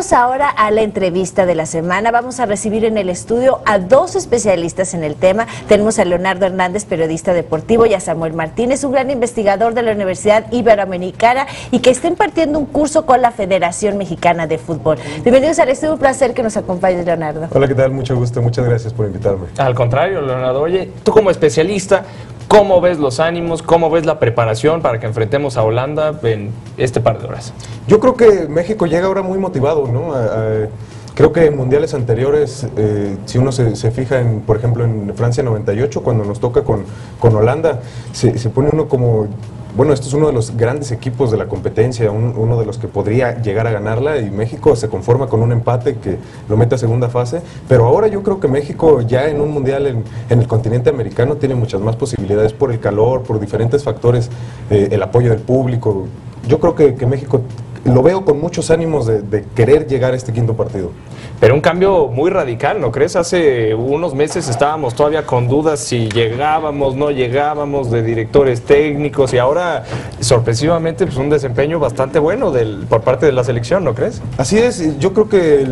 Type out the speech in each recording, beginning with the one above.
Vamos ahora a la entrevista de la semana. Vamos a recibir en el estudio a dos especialistas en el tema. Tenemos a Leonardo Hernández, periodista deportivo, y a Samuel Martínez, un gran investigador de la Universidad Iberoamericana y que está impartiendo un curso con la Federación Mexicana de Fútbol. Bienvenidos al estudio, un placer que nos acompañes, Leonardo. Hola, ¿qué tal? Mucho gusto, muchas gracias por invitarme. Al contrario, Leonardo, oye, tú como especialista, ¿cómo ves los ánimos? ¿Cómo ves la preparación para que enfrentemos a Holanda en este par de horas? Yo creo que México llega ahora muy motivado, ¿no? Creo que en mundiales anteriores, si uno se fija, por ejemplo, en Francia 98, cuando nos toca con Holanda, se pone uno como... Bueno, este es uno de los grandes equipos de la competencia, uno de los que podría llegar a ganarla, y México se conforma con un empate que lo mete a segunda fase, pero ahora yo creo que México ya en un mundial en el continente americano tiene muchas más posibilidades por el calor, por diferentes factores, el apoyo del público. Yo creo que México lo veo con muchos ánimos de querer llegar a este quinto partido. Pero un cambio muy radical, ¿no crees? Hace unos meses estábamos todavía con dudas si llegábamos, no llegábamos, de directores técnicos, y ahora sorpresivamente pues un desempeño bastante bueno por parte de la selección, ¿no crees? Así es, yo creo que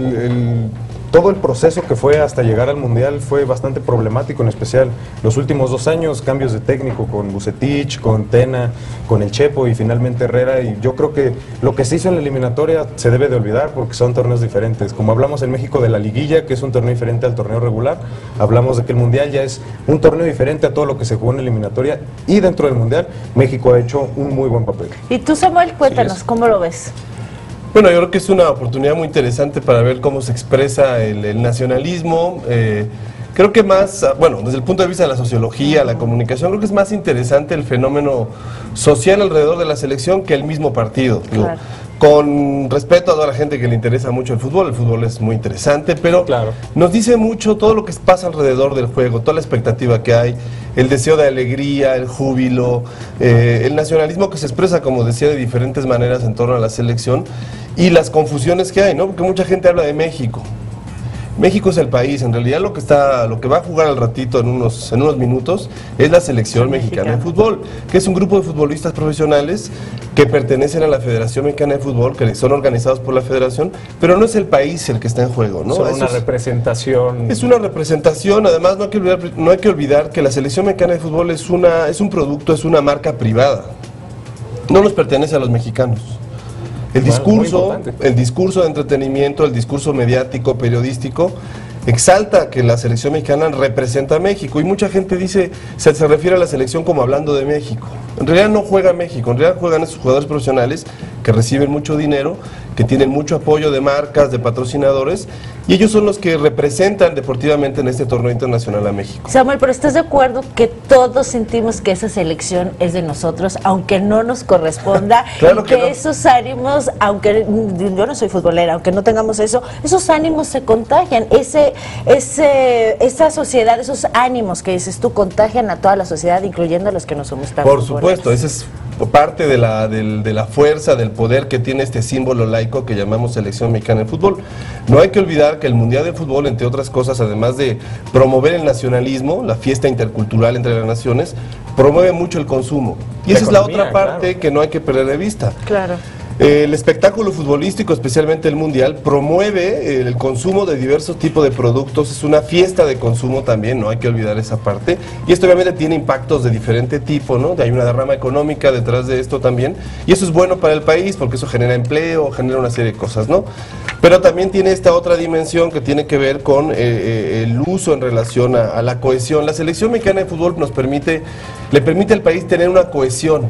todo el proceso que fue hasta llegar al Mundial fue bastante problemático, en especial los últimos 2 años, cambios de técnico con Vucetich, con Tena, con el Chepo y finalmente Herrera, y yo creo que lo que se hizo en la eliminatoria se debe de olvidar porque son torneos diferentes. Como hablamos en México de la liguilla, que es un torneo diferente al torneo regular, hablamos de que el Mundial ya es un torneo diferente a todo lo que se jugó en la eliminatoria, y dentro del Mundial México ha hecho un muy buen papel. Y tú, Samuel, cuéntanos, ¿cómo lo ves? Bueno, yo creo que es una oportunidad muy interesante para ver cómo se expresa el nacionalismo. Creo que más, bueno, desde el punto de vista de la sociología, la comunicación, creo que es más interesante el fenómeno social alrededor de la selección que el mismo partido. Claro. Con respeto a toda la gente que le interesa mucho el fútbol es muy interesante, pero claro, nos dice mucho todo lo que pasa alrededor del juego, toda la expectativa que hay, el deseo de alegría, el júbilo, el nacionalismo que se expresa, como decía, de diferentes maneras en torno a la selección, y las confusiones que hay, ¿no? Porque mucha gente habla de México. México es el país, en realidad lo que va a jugar al ratito en unos minutos es la selección mexicana de fútbol, que es un grupo de futbolistas profesionales que pertenecen a la Federación Mexicana de Fútbol, que son organizados por la Federación, pero no es el país el que está en juego, ¿no? Son una representación. Es una representación, además no hay que olvidar que la Selección Mexicana de Fútbol es un producto, es una marca privada, no nos pertenece a los mexicanos. El discurso de entretenimiento, el discurso mediático, periodístico, exalta que la selección mexicana representa a México, y mucha gente dice, se refiere a la selección como hablando de México. En realidad no juega México, en realidad juegan esos jugadores profesionales que reciben mucho dinero, que tienen mucho apoyo de marcas, de patrocinadores, y ellos son los que representan deportivamente en este torneo internacional a México. Samuel, pero ¿estás de acuerdo que todos sentimos que esa selección es de nosotros, aunque no nos corresponda? Claro y que no. Esos ánimos, aunque yo no soy futbolera, aunque no tengamos eso, esos ánimos se contagian, esa sociedad, esos ánimos que dices tú, contagian a toda la sociedad, incluyendo a los que no somos tan Por futboleros. supuesto, esa es parte de la fuerza, del poder que tiene este símbolo laico que llamamos Selección Mexicana de Fútbol. No hay que olvidar que el Mundial de Fútbol, entre otras cosas, además de promover el nacionalismo, la fiesta intercultural entre las naciones, promueve mucho el consumo. Y esa es la otra parte que no hay que perder de vista. Claro. El espectáculo futbolístico, especialmente el mundial, promueve el consumo de diversos tipos de productos, es una fiesta de consumo también, no hay que olvidar esa parte, y esto obviamente tiene impactos de diferente tipo, ¿no? Hay una derrama económica detrás de esto también, y eso es bueno para el país porque eso genera empleo, genera una serie de cosas, ¿no? Pero también tiene esta otra dimensión que tiene que ver con el uso en relación a la cohesión. La Selección Mexicana de Fútbol le permite al país tener una cohesión.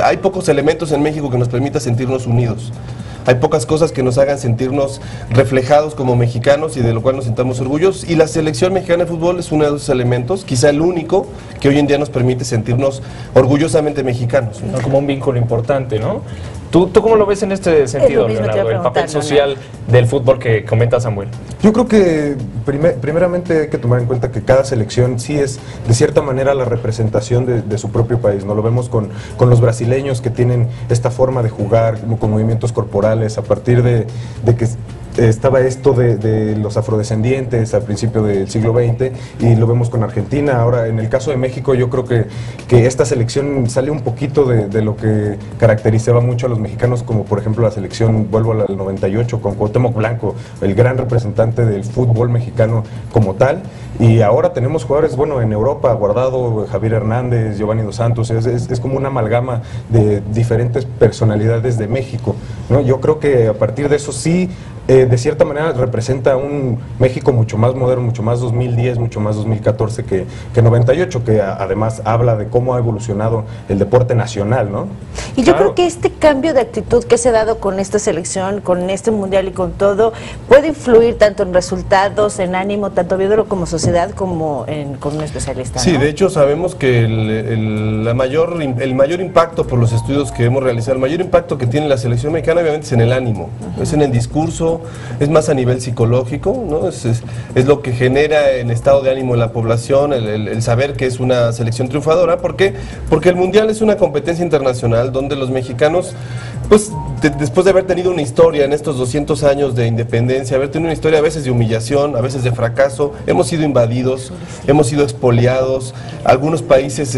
Hay pocos elementos en México que nos permita sentirnos unidos. Hay pocas cosas que nos hagan sentirnos reflejados como mexicanos y de lo cual nos sintamos orgullosos. Y la Selección Mexicana de Fútbol es uno de esos elementos, quizá el único, que hoy en día nos permite sentirnos orgullosamente mexicanos, ¿no? Como un vínculo importante, ¿no? ¿Tú cómo lo ves en este sentido, Leonardo, el papel social del fútbol que comenta Samuel? Yo creo que primeramente hay que tomar en cuenta que cada selección sí es de cierta manera la representación de su propio país, ¿no? Lo vemos con los brasileños, que tienen esta forma de jugar con movimientos corporales a partir de que estaba esto de los afrodescendientes al principio del siglo XX y lo vemos con Argentina. Ahora, en el caso de México, yo creo que esta selección sale un poquito de lo que caracterizaba mucho a los mexicanos, como por ejemplo la selección, vuelvo al 98, con Cuauhtémoc Blanco, el gran representante del fútbol mexicano como tal. Y ahora tenemos jugadores, bueno, en Europa, Guardado, Javier Hernández, Giovanni Dos Santos, es como una amalgama de diferentes personalidades de México, ¿no? Yo creo que a partir de eso sí, de cierta manera representa un México mucho más moderno, mucho más 2010, mucho más 2014 que 98, que además habla de cómo ha evolucionado el deporte nacional, ¿no? Y yo creo que este cambio de actitud que se ha dado con esta selección, con este mundial y con todo, puede influir tanto en resultados, en ánimo, tanto viéndolo como sociedad como con un especialista, ¿no? Sí, de hecho sabemos que el mayor impacto por los estudios que hemos realizado, el mayor impacto que tiene la selección mexicana obviamente es en el ánimo, es en el discurso, es más a nivel psicológico, ¿no? Es lo que genera en estado de ánimo en la población, el saber que es una selección triunfadora. ¿Por qué? Porque el mundial es una competencia internacional donde los mexicanos, pues después de haber tenido una historia en estos 200 años de independencia, haber tenido una historia a veces de humillación, a veces de fracaso, hemos sido invadidos, hemos sido expoliados, algunos países,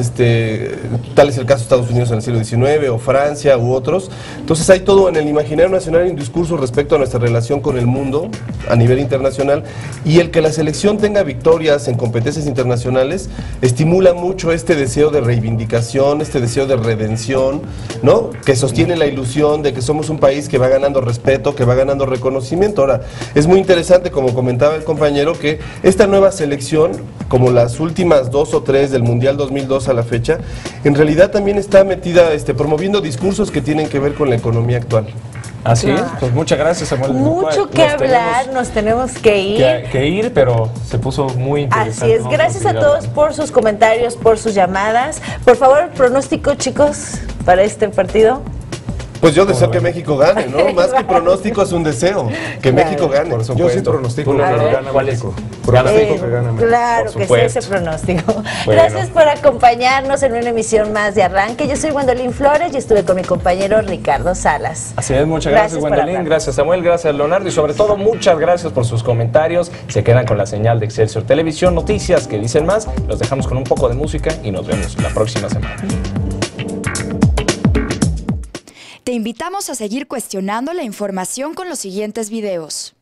tal es el caso de Estados Unidos en el siglo XIX, o Francia, u otros. Entonces hay todo en el imaginario nacional y un discurso respecto a nuestra relación con el mundo a nivel internacional, y el que la selección tenga victorias en competencias internacionales estimula mucho este deseo de reivindicación, este deseo de redención, ¿no? Que sostiene la ilusión de que somos un país que va ganando respeto, que va ganando reconocimiento. Ahora, es muy interesante, como comentaba el compañero, que esta nueva selección, como las últimas 2 o 3 del Mundial 2002 a la fecha, en realidad también está metida promoviendo discursos que tienen que ver con la economía actual. Así es, pues muchas gracias, Samuel. Mucho que hablar, nos tenemos que ir. Pero se puso muy interesante. Así es, gracias a todos por sus comentarios, por sus llamadas. Por favor, pronóstico, chicos, para este partido. Pues yo deseo que México gane, ¿no? Más que pronóstico es un deseo, que México gane. Yo sí pronostico que gana México. Pronostico que gana México. Claro que sí, ese pronóstico. Bueno. Gracias por acompañarnos en una emisión más de Arranque. Yo soy Gwendolyn Flores y estuve con mi compañero Ricardo Salas. Así es, muchas gracias Gwendolyn, gracias Samuel, gracias Leonardo y sobre todo muchas gracias por sus comentarios. Se quedan con la señal de Excelsior Televisión, noticias que dicen más. Los dejamos con un poco de música y nos vemos la próxima semana. Te invitamos a seguir cuestionando la información con los siguientes videos.